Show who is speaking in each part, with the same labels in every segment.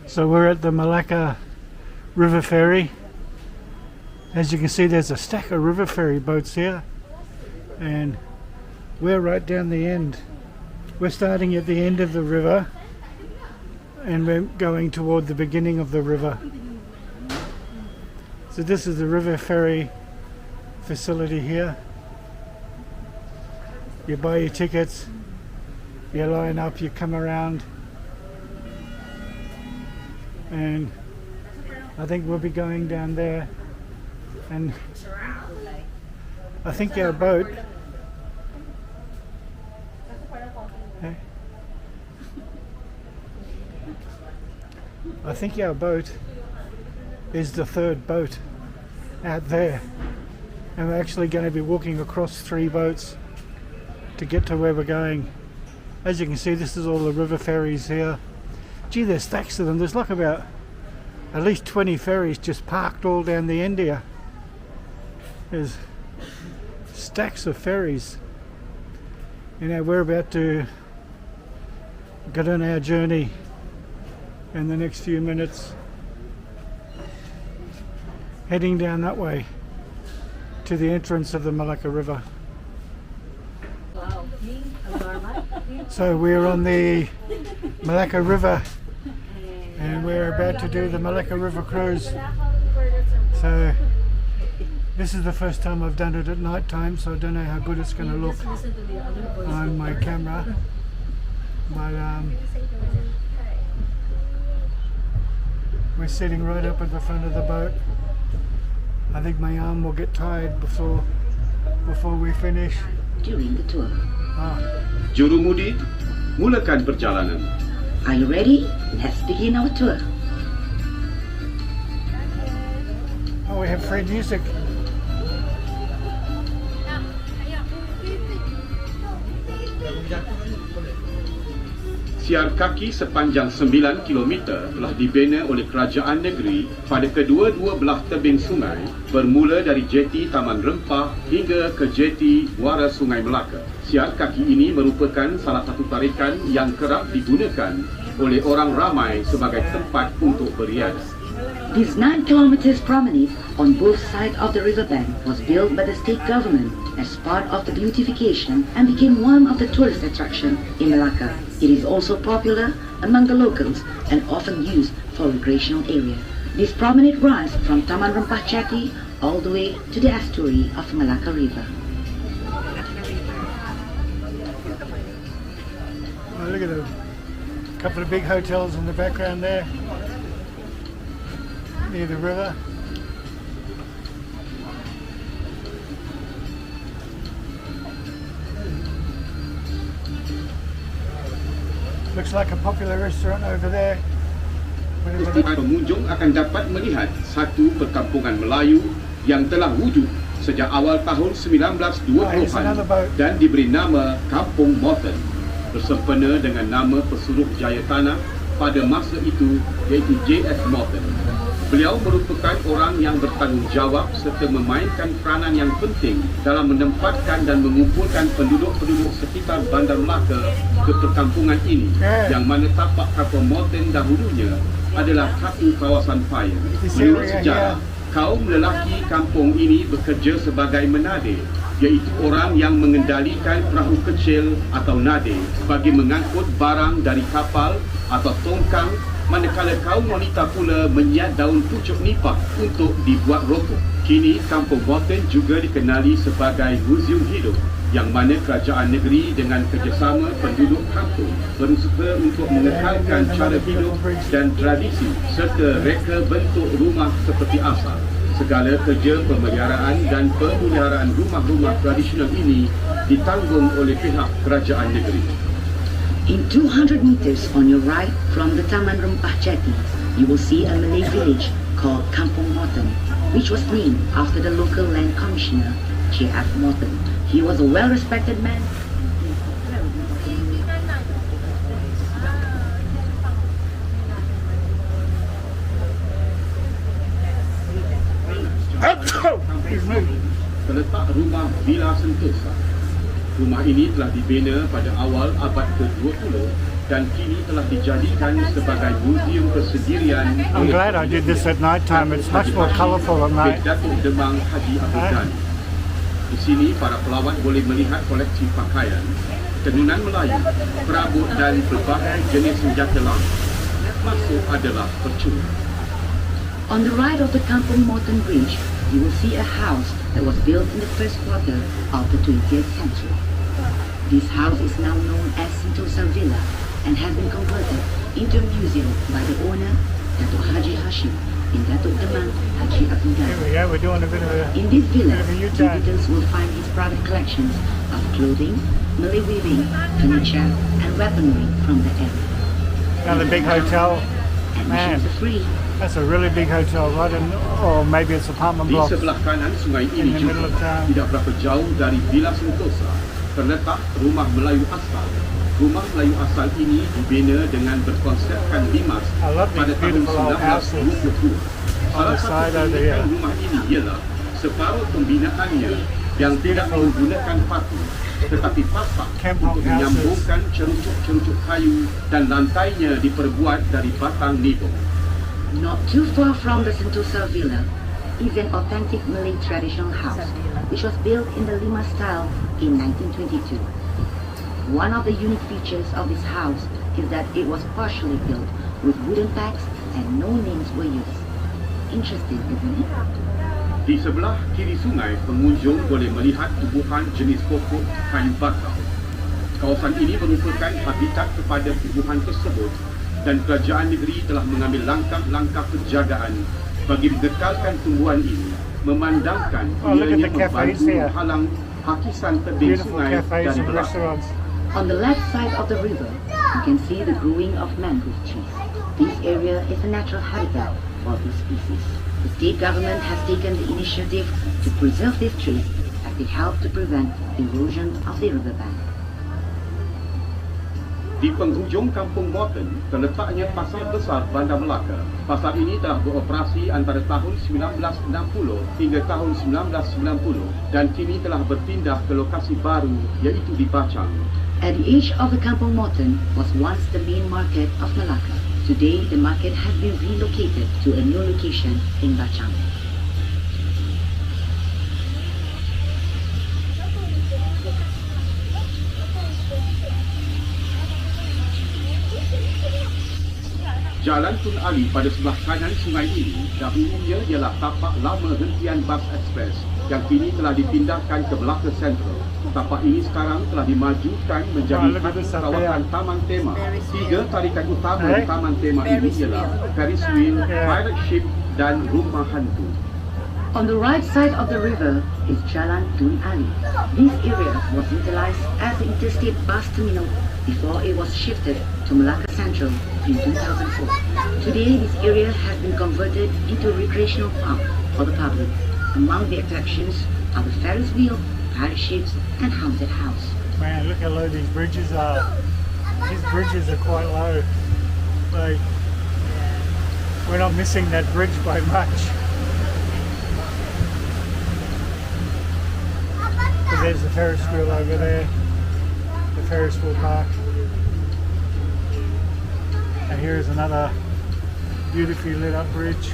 Speaker 1: So we're at the Malacca River ferry. As you can see, there's a stack of river ferry boats here, and we're right down the end. We're starting at the end of the river and we're going toward the beginning of the river. So this is the river ferry facility here. You buy your tickets, you line up, you come around, and I think we'll be going down there, and I think our boat is the third boat out there, and we're actually going to be walking across 3 boats to get to where we're going. As you can see, this is all the river ferries here. Gee, there's stacks of them. There's like about at least 20 ferries just parked all down the end here. There's stacks of ferries. You know, we're about to get on our journey in the next few minutes, heading down that way to the entrance of the Malacca River. So we're on the Malacca River and we're about to do the Malacca River cruise. So this is the first time I've done it at night time, so I don't know how good it's going to look on my camera, but we're sitting right up at the front of the boat. I think my arm will get tired before we finish.
Speaker 2: During the tour.
Speaker 3: Jurumudi, mulakan perjalanan.
Speaker 2: Are you ready? Let's begin our tour.
Speaker 1: Oh, we have free music.
Speaker 3: Siar kaki sepanjang 9 km telah dibina oleh kerajaan negeri pada kedua-dua belah tebing sungai, bermula dari jeti Taman Rempah hingga ke jeti Muara Sungai Melaka. Siar kaki ini merupakan salah satu tarikan yang kerap digunakan oleh orang ramai sebagai tempat untuk beriadah.
Speaker 2: This 9 kilometers promenade on both sides of the riverbank was built by the state government as part of the beautification and became one of the tourist attractions in Malacca. It is also popular among the locals and often used for recreational area. This promenade runs from Taman Rempah Jetty all the way to the estuary of Malacca River.
Speaker 1: Oh, look at a couple of big hotels in the background there, near the river. Looks like a popular restaurant over there.
Speaker 3: Pengunjung akan dapat melihat satu perkampungan Melayu yang telah wujud sejak awal tahun 1920-an dan diberi nama Kampung Morton, bersempena dengan nama pesuruh jaya tanah pada masa itu, iaitu J.F. Morton. Beliau merupakan orang yang bertanggungjawab serta memainkan peranan yang penting dalam menempatkan dan mengumpulkan penduduk-penduduk sekitar Bandar Melaka ke perkampungan ini, yang mana tapak Kampung Morton dahulunya adalah satu kawasan paya. Menurut sejarah, kaum lelaki kampung ini bekerja sebagai menadir, iaitu orang yang mengendalikan perahu kecil atau nadir bagi mengangkut barang dari kapal atau tongkang, manakala kaum wanita pula menyiat daun pucuk nipah untuk dibuat rokok. Kini Kampung Morton juga dikenali sebagai muzium hidup, yang mana kerajaan negeri dengan kerjasama penduduk kampung berusaha untuk mengekalkan cara hidup dan tradisi serta reka bentuk rumah seperti asal. Segala kerja pemeliharaan dan pemeliharaan rumah-rumah tradisional ini ditanggung oleh pihak kerajaan negeri.
Speaker 2: In 200 meters on your right from the Taman Rempah Jetty, you will see a Malay village called Kampung Morton, which was named after the local land commissioner, J.F. Morton. He was a well-respected man.
Speaker 3: Terletak rumah Villa Sentosa. Rumah ini telah dibina pada awal abad ke-20 dan kini telah dijadikan sebagai muzium persendirian.
Speaker 1: I'm glad I did this at night time. It's much more colourful at night.
Speaker 3: Datuk Demang Haji Abdul Ghani. Di sini para pelawat boleh melihat koleksi pakaian, tenunan Melayu, perabot dan berbagai jenis senjata langit. Masuk adalah percuma.
Speaker 2: On the right of the Kampung Morton Bridge, you will see a house that was built in the first quarter of the 20th century. This house is now known as Sentosa Villa and has been converted into a museum by the owner, Datuk Haji Hashim, and Datuk Demang Haji Abdul
Speaker 1: Here
Speaker 2: Ghani.
Speaker 1: we go, we're doing a bit of a...
Speaker 2: In this villa,
Speaker 1: Bit of a U-turn.
Speaker 2: visitors will find his private collections of clothing, Malay weaving, furniture, and weaponry from the area.
Speaker 1: Another big hotel. Man,
Speaker 2: Admissions are free.
Speaker 1: that's a really big hotel, right? Or maybe it's apartment
Speaker 3: Di
Speaker 1: blocks.
Speaker 3: sebelah kanan sungai ini
Speaker 1: In the middle
Speaker 3: juga
Speaker 1: of town.
Speaker 3: tidak berapa jauh dari Villa Sentosa terletak rumah Melayu asal. Rumah Melayu asal ini dibina dengan berkonsepkan limas
Speaker 1: I love these
Speaker 3: pada tahun
Speaker 1: beautiful old houses
Speaker 3: 1922. Salah
Speaker 1: the
Speaker 3: satu
Speaker 1: side over
Speaker 3: keunikan
Speaker 1: here.
Speaker 3: rumah ini ialah separuh pembinaannya yang tidak menggunakan paku tetapi pasak
Speaker 1: Kampung
Speaker 3: untuk
Speaker 1: houses.
Speaker 3: menyambungkan cerucuk-cerucuk kayu dan lantainya diperbuat dari batang nibong.
Speaker 2: Not too far from the Sentosa Villa is an authentic Malay traditional house, which was built in the Lima style in 1922. One of the unique features of this house is that it was partially built with wooden packs and no names were used. Interesting, isn't it?
Speaker 3: Di sebelah kiri sungai, pengunjung boleh melihat tumbuhan jenis pokok kayu bakar. Kawasan ini merupakan habitat kepada tumbuhan tersebut dan kerajaan negeri telah mengambil langkah-langkah penjagaan bagi mengekalkan tumbuhan ini, memandangkan
Speaker 1: Oh, look at
Speaker 3: ianya
Speaker 1: the cafes
Speaker 3: membantu
Speaker 1: here.
Speaker 3: menghalang hakisan tebing
Speaker 1: Beautiful
Speaker 3: sungai
Speaker 1: cafes
Speaker 3: dari
Speaker 1: and
Speaker 3: belakang.
Speaker 1: restaurants.
Speaker 2: On the left side of the river, you can see the growing of mangrove trees. This area is a natural habitat for this species. The state government has taken the initiative to preserve these trees as they help to prevent erosion of the riverbank.
Speaker 3: Di penghujung Kampung Morton terletaknya Pasar Besar Bandar Melaka. Pasar ini telah beroperasi antara tahun 1960 hingga tahun 1990 dan kini telah berpindah ke lokasi baru iaitu di Bachang.
Speaker 2: At the edge of the Kampung Morton was once the main market of Malacca. Today, the market has been relocated to a new location in Bachang.
Speaker 3: Jalan Tun Ali pada sebelah kanan sungai ini dahulunya ialah tapak lama hentian bas ekspres yang kini telah dipindahkan ke Malacca Central. Tapak ini sekarang telah dimajukan menjadi satu kawasan taman tema. Tiga tarikan utama di taman tema ini ialah Ferris wheel, pirate ship dan rumah hantu.
Speaker 2: On the right side of the river is Jalan Tun Ali. This area was utilized as the interstate bus terminal before it was shifted to Malacca Central in 2004. Today, this area has been converted into a recreational park for the public. Among the attractions are the Ferris wheel, pirate ships, and haunted house.
Speaker 1: Man, look how low these bridges are. These bridges are quite low. Like, we're not missing that bridge by much. But there's the Ferris wheel over there, the Ferris wheel park. And here's another beautifully lit up bridge.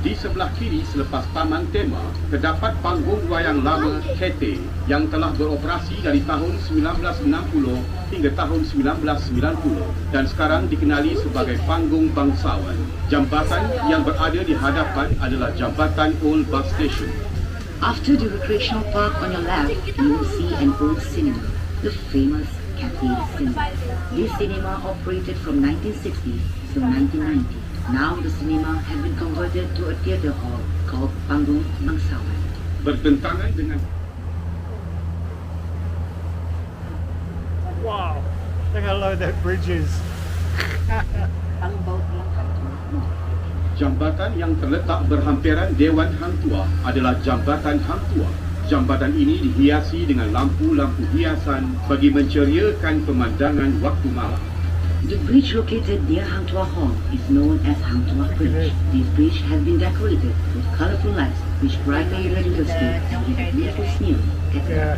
Speaker 3: Di sebelah kiri selepas taman tema, terdapat panggung wayang lama KT yang telah beroperasi dari tahun 1960 hingga tahun 1990 dan sekarang dikenali sebagai panggung bangsawan. Jambatan yang berada di hadapan adalah jambatan Old Bus Station.
Speaker 2: After the recreational park on your left, you will see an old cinema, the famous Cathay Cinema. This cinema operated from 1960 till 1990. Now the cinema has been converted to a theatre hall called Panggung Bangsawan.
Speaker 3: Bertentangan dengan
Speaker 1: Wow, look how low that bridge is.
Speaker 3: jambatan yang terletak berhampiran Dewan Hang Tuah adalah Jambatan Hang Tuah. jambatan ini dihiasi dengan lampu-lampu hiasan bagi menceriakan pemandangan waktu malam.
Speaker 2: The bridge located near Hang Tuah Hall is known as Hang Tuah Bridge. This bridge has been decorated with colorful lights which brightly illuminate the sky and give a beautiful scenery at the
Speaker 1: Yeah.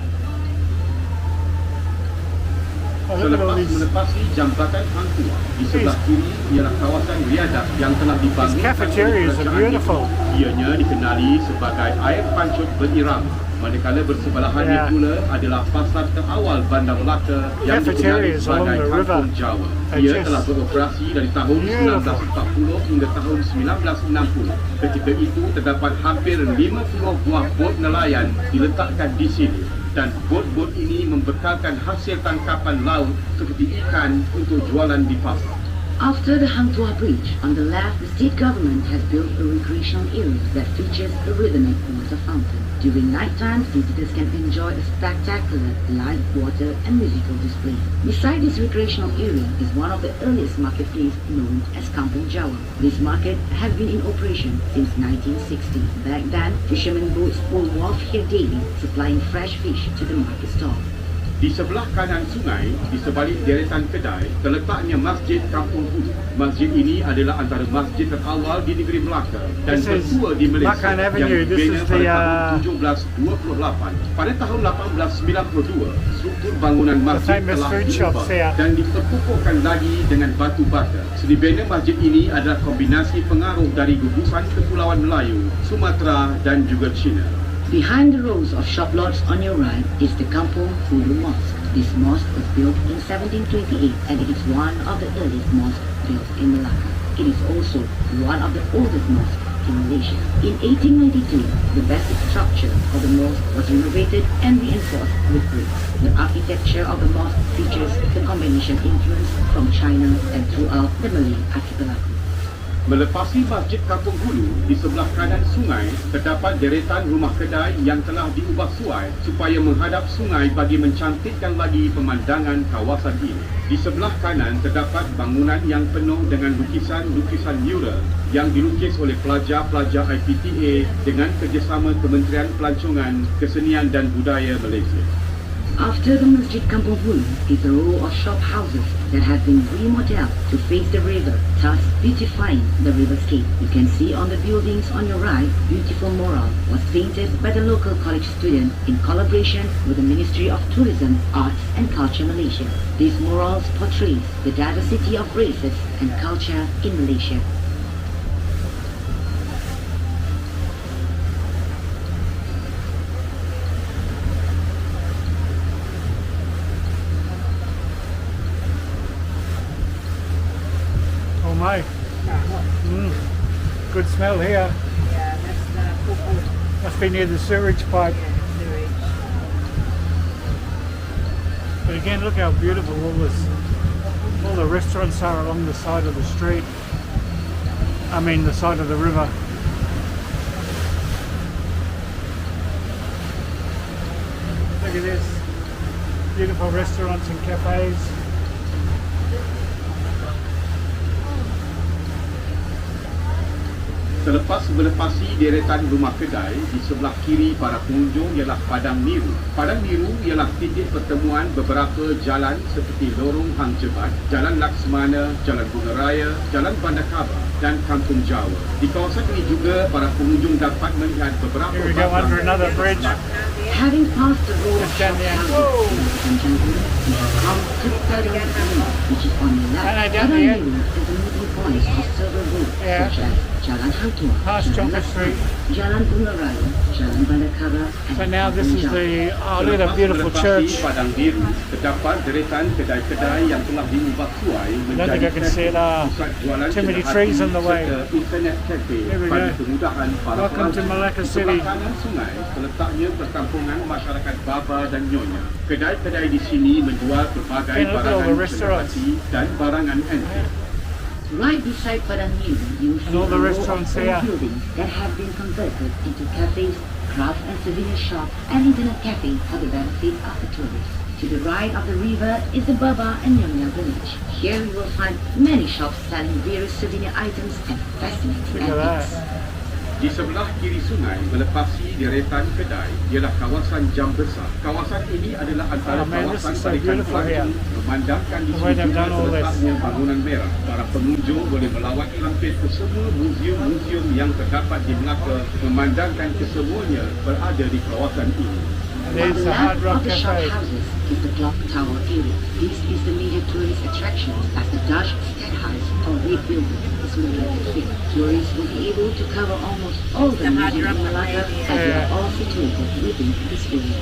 Speaker 1: Oh, look at all
Speaker 3: Selepas
Speaker 1: these.
Speaker 3: menepasi jambatan Hang Tuah, di sebelah kiri ialah kawasan riadah yang telah dibangun
Speaker 1: These cafeterias are beautiful.
Speaker 3: Ianya dikenali sebagai air pancut berirama. Manakala bersebelahannya
Speaker 1: Yeah.
Speaker 3: pula adalah pasar terawal Bandar Melaka yang dikenali
Speaker 1: Cafeterias along
Speaker 3: sebagai
Speaker 1: the river
Speaker 3: Kampung Jawa.
Speaker 1: are
Speaker 3: Ia
Speaker 1: just
Speaker 3: telah beroperasi dari tahun
Speaker 1: beautiful.
Speaker 3: 1940 hingga tahun 1960. Ketika itu terdapat hampir 50 buah bot nelayan diletakkan di sini. Dan bot-bot ini membekalkan hasil tangkapan laut seperti ikan untuk jualan di pasar.
Speaker 2: After the Hang Tuah Bridge, on the left, the state government has built a recreational area that features a rhythmic water fountain. During night time, visitors can enjoy a spectacular light, water and musical display. Beside this recreational area is one of the earliest marketplaces known as Kampung Jawa. This market has been in operation since 1960. Back then, fishermen boats will wharf here daily, supplying fresh fish to the market stall.
Speaker 3: Di sebelah kanan sungai, di sebalik deretan kedai, terletaknya Masjid Kampung Hulu. Masjid ini adalah antara masjid terawal di negeri Melaka dan
Speaker 1: This is
Speaker 3: tertua di Malaysia
Speaker 1: Makan Avenue.
Speaker 3: yang
Speaker 1: This
Speaker 3: dibina
Speaker 1: is
Speaker 3: pada
Speaker 1: the,
Speaker 3: tahun 1728. Pada tahun 1892, struktur bangunan masjid
Speaker 1: famous
Speaker 3: telah
Speaker 1: food shops
Speaker 3: diubah
Speaker 1: here.
Speaker 3: dan diterpukuhkan lagi dengan batu bata. Seni bina masjid ini adalah kombinasi pengaruh dari gugusan Kepulauan Melayu, Sumatera dan juga China.
Speaker 2: Behind the rows of shop lots on your right is the Kampung Hulu Mosque. This mosque was built in 1728 and it is one of the earliest mosques built in Malacca. It is also one of the oldest mosques in Malaysia. In 1892, the basic structure of the mosque was renovated and reinforced with bricks. The architecture of the mosque features the combination influence from China and throughout the Malay archipelago.
Speaker 3: Melepasi Masjid Kampung Hulu, di sebelah kanan sungai, terdapat deretan rumah kedai yang telah diubah suai supaya menghadap sungai bagi mencantikkan lagi pemandangan kawasan ini. Di sebelah kanan terdapat bangunan yang penuh dengan lukisan-lukisan mural yang dilukis oleh pelajar-pelajar IPTA dengan kerjasama Kementerian Pelancongan, Kesenian dan Budaya Malaysia.
Speaker 2: After the Masjid Kampung Hulu is a row of shop houses that have been remodeled to face the river, thus beautifying the riverscape. You can see on the buildings on your right, beautiful mural was painted by the local college student in collaboration with the Ministry of Tourism, Arts and Culture Malaysia. These murals portray the diversity of races and culture in Malaysia.
Speaker 1: Oh my. Good smell here.
Speaker 4: Yeah, that's the poo-poo.
Speaker 1: Must be near the sewage pipe.
Speaker 4: Yeah, sewage.
Speaker 1: But again, look how beautiful all the restaurants are along the side of the street. I mean the side of the river. Look at this. Beautiful restaurants and cafes.
Speaker 3: Selepas melepasi deretan rumah kedai, di sebelah kiri para pengunjung ialah Padang Niru. Padang Niru ialah titik pertemuan beberapa jalan seperti Lorong Hang Jebat, Jalan Laksmana, Jalan Bunga Raya, Jalan Bandar Kaba dan Kampung Jawa. Di kawasan ini juga para pengunjung dapat melihat beberapa
Speaker 1: Here we go under another bridge.
Speaker 2: Having passed the road of
Speaker 1: Just
Speaker 2: shop
Speaker 1: down there.
Speaker 2: houses in Kampung, we have come to Padang Niru, which is on the left.
Speaker 1: And I down
Speaker 2: Padang
Speaker 1: here.
Speaker 2: Niru is the meeting points of several routes
Speaker 1: Yeah.
Speaker 2: such as Jalan Hang Tuah,
Speaker 1: Past
Speaker 2: Jalan
Speaker 1: Jonker Street.
Speaker 2: Laksmana, Jalan Bunga Raya, Jalan Bandar Kaba, and
Speaker 1: So now this
Speaker 2: Kampung
Speaker 1: is
Speaker 2: Jawa.
Speaker 1: the, oh look at a
Speaker 3: Selepas
Speaker 1: beautiful
Speaker 3: melepasi
Speaker 1: church.
Speaker 3: Padang Biru, terdapat deretan kedai-kedai yang telah diubah suai menjadi
Speaker 1: think I can see it,
Speaker 3: pusat jualan
Speaker 1: too many
Speaker 3: sederhana
Speaker 1: trees in the way.
Speaker 3: serta internet cafe
Speaker 1: Here we
Speaker 3: bagi
Speaker 1: go.
Speaker 3: kemudahan para
Speaker 1: Welcome to
Speaker 3: pelanggan.
Speaker 1: Malacca
Speaker 3: Di sebelah
Speaker 1: City.
Speaker 3: kanan sungai terletaknya perkampungan masyarakat Baba dan Nyonya. Kedai-kedai di sini menjual pelbagai
Speaker 1: Okay, look at all the
Speaker 3: barangan
Speaker 1: restaurants.
Speaker 3: konservasi dan barangan antik.
Speaker 2: Right beside Padang Niru, you see
Speaker 1: And all the
Speaker 2: a row
Speaker 1: restaurants
Speaker 2: of old
Speaker 1: here.
Speaker 2: buildings that have been converted into cafes, craft and souvenir shops, and internet cafe for the benefit of the tourists. To the right of the river is the Baba and Nyonya village. Here you will find many shops selling various souvenir items and fascinating
Speaker 1: Look at
Speaker 2: antiques.
Speaker 3: Di sebelah kiri sungai melepasi deretan kedai ialah kawasan Jam Besar. Kawasan ini adalah antara
Speaker 1: Oh, man, this
Speaker 3: kawasan
Speaker 1: is so
Speaker 3: barikan
Speaker 1: beautiful
Speaker 3: pelancong
Speaker 1: here.
Speaker 3: memandangkan di
Speaker 1: The way they've
Speaker 3: sini
Speaker 1: done all this.
Speaker 3: terletaknya bangunan merah. Para pengunjung boleh melawat hampir ke semua muzium-muzium yang terdapat di Melaka, memandangkan kesemuanya berada di kawasan ini.
Speaker 1: And there's the Hard Rock
Speaker 2: of the shop
Speaker 1: Cafe.
Speaker 2: houses is the clock tower area. This is the major tourist attraction as the Dutch Stadhuis or Great Building is located here. Tourists will be able to cover almost all the museums in Malacca as they are all situated within this area.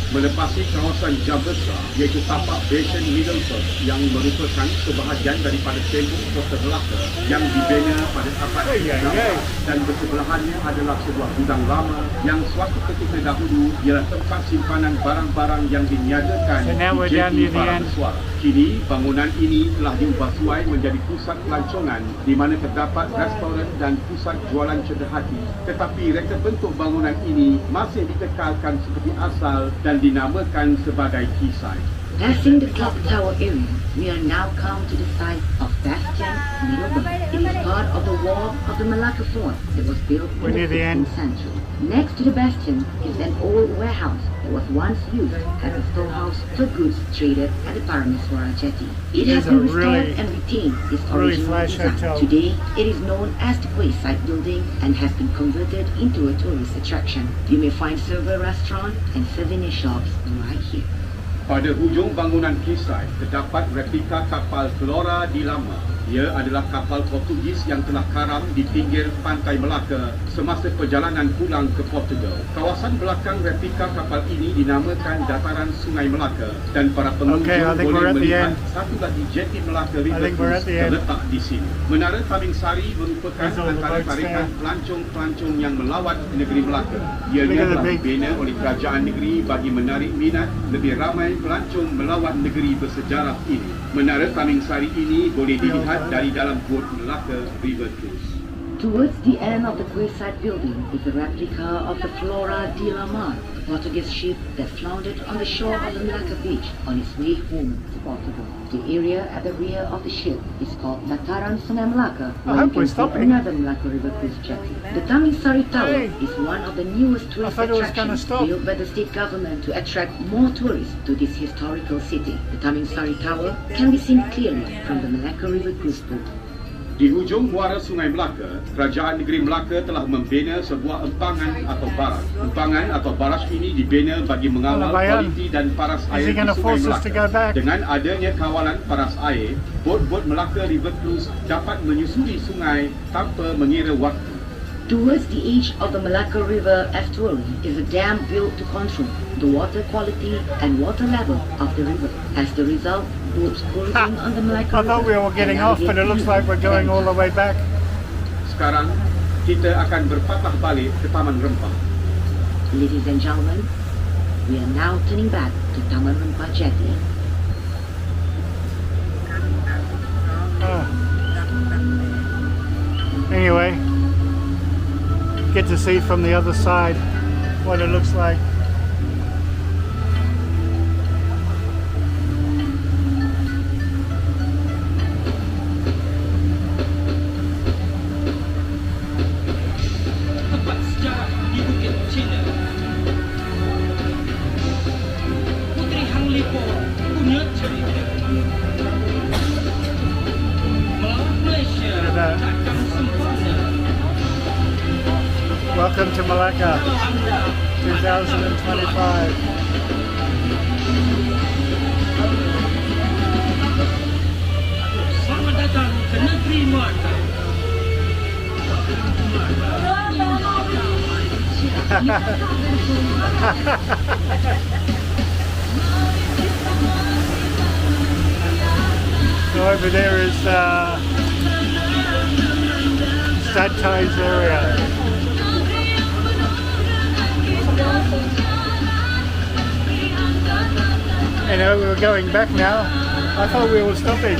Speaker 3: Melepasi kawasan Jam Besar iaitu tapak Basin Middleton yang merupakan sebahagian daripada tembok kota Melaka yang dibina pada abad ke-16 dan bersebelahannya adalah sebuah gudang lama yang suatu ketika dahulu ialah tempat simpanan barang-barang yang diniagakan
Speaker 1: So now we're down
Speaker 3: di
Speaker 1: near the
Speaker 3: para
Speaker 1: end.
Speaker 3: pesuara. Kini bangunan ini telah diubah suai menjadi pusat pelancongan di mana terdapat restoran dan pusat jualan cendeghati, tetapi reka bentuk bangunan ini masih dikekalkan seperti asal dan dinamakan sebagai quayside.
Speaker 2: Passing the clock tower area, we are now come to the site of Bastion Middleburg. It is part of the wall of the Malacca Fort that was built
Speaker 1: We're
Speaker 2: in
Speaker 1: near
Speaker 2: the
Speaker 1: the end.
Speaker 2: 16th century. Next to the bastion is an old warehouse that was once used as a storehouse for goods traded at the Parameswara jetty. It
Speaker 1: It
Speaker 2: has
Speaker 1: is
Speaker 2: been
Speaker 1: a
Speaker 2: restored
Speaker 1: really-
Speaker 2: and retained its
Speaker 1: really
Speaker 2: original
Speaker 1: flash
Speaker 2: design.
Speaker 1: hotel.
Speaker 2: Today, it is known as the Quayside Building and has been converted into a tourist attraction. You may find several restaurants and souvenir shops right here.
Speaker 3: Pada hujung bangunan quayside terdapat replika kapal Flora di Lama. Ia adalah kapal Portugis yang telah karam di pinggir pantai Melaka semasa perjalanan pulang ke Portugal. Kawasan belakang replika kapal ini dinamakan Dataran Sungai Melaka dan para pengunjung
Speaker 1: Okay, I think we're
Speaker 3: boleh
Speaker 1: at the
Speaker 3: melihat
Speaker 1: end.
Speaker 3: satu lagi jeti Malacca River
Speaker 1: think we're at the end.
Speaker 3: terletak di sini. Menara Tabing Sari merupakan
Speaker 1: There's all the
Speaker 3: antara
Speaker 1: boats
Speaker 3: tarikan
Speaker 1: there.
Speaker 3: pelancong-pelancong yang melawat negeri Melaka.
Speaker 1: Look
Speaker 3: Ianya
Speaker 1: at the
Speaker 3: telah
Speaker 1: big-
Speaker 3: dibina oleh kerajaan negeri bagi menarik minat lebih ramai pelancong melawat negeri bersejarah ini. Menara Taming Sari ini boleh dilihat dari dalam bot Malacca River Cruise.
Speaker 2: Towards the end of the Quayside Building is a replica of the Flora de la Mar, a Portuguese ship that foundered on the shore of the Malacca beach on its way home to Portugal. The area at the rear of the ship is called Dataran Sungai Melaka,
Speaker 1: I
Speaker 2: where you
Speaker 1: hope we're
Speaker 2: can see
Speaker 1: stopping.
Speaker 2: another Malacca River cruise jetty. The Taming Sari Tower
Speaker 1: Hey.
Speaker 2: is one of the newest tourist
Speaker 1: thought it was gonna
Speaker 2: attractions
Speaker 1: stop.
Speaker 2: built by the state government to attract more tourists to this historical city. The Taming Sari Tower can be seen clearly from the Malacca River cruise boat.
Speaker 3: Di hujung muara Sungai Melaka, Kerajaan Negeri Melaka telah membina sebuah empangan atau baras. Empangan atau baras ini dibina bagi mengawal
Speaker 1: Bayan.
Speaker 3: kualiti dan paras
Speaker 1: Is
Speaker 3: air
Speaker 1: he
Speaker 3: di
Speaker 1: gonna
Speaker 3: Sungai
Speaker 1: force us to go
Speaker 3: Melaka.
Speaker 1: back?
Speaker 3: Dengan adanya kawalan paras air, bot-bot Malacca River Cruise dapat menyusuri sungai tanpa mengira waktu.
Speaker 2: Towards the edge of the Malacca River estuary is a dam built to control the water quality and water level of the river. As the result, boats cruising on the Malacca
Speaker 1: I thought we
Speaker 2: River
Speaker 1: were getting
Speaker 2: can
Speaker 1: off, but it
Speaker 2: navigate
Speaker 1: looks like we're going all the way back.
Speaker 3: Sekarang, kita akan berpatah balik ke Taman Rempah.
Speaker 2: Ladies and gentlemen, we are now turning back to Taman Rempah Jetty.
Speaker 1: Oh. Anyway, get to see from the other side what it looks like.
Speaker 5: Tempat sejarah di Bukit Cina. Putri Hang Lipo punya cerita. Melawan Malaysia
Speaker 1: Look at that.
Speaker 5: takkan sempurna.
Speaker 1: Welcome to Malacca,
Speaker 5: Kalau anda
Speaker 1: 2025.
Speaker 5: selamat datang ke negeri Melaka.
Speaker 1: So over there is Stadhuis area. You know, we were going back now. I thought we were stopping.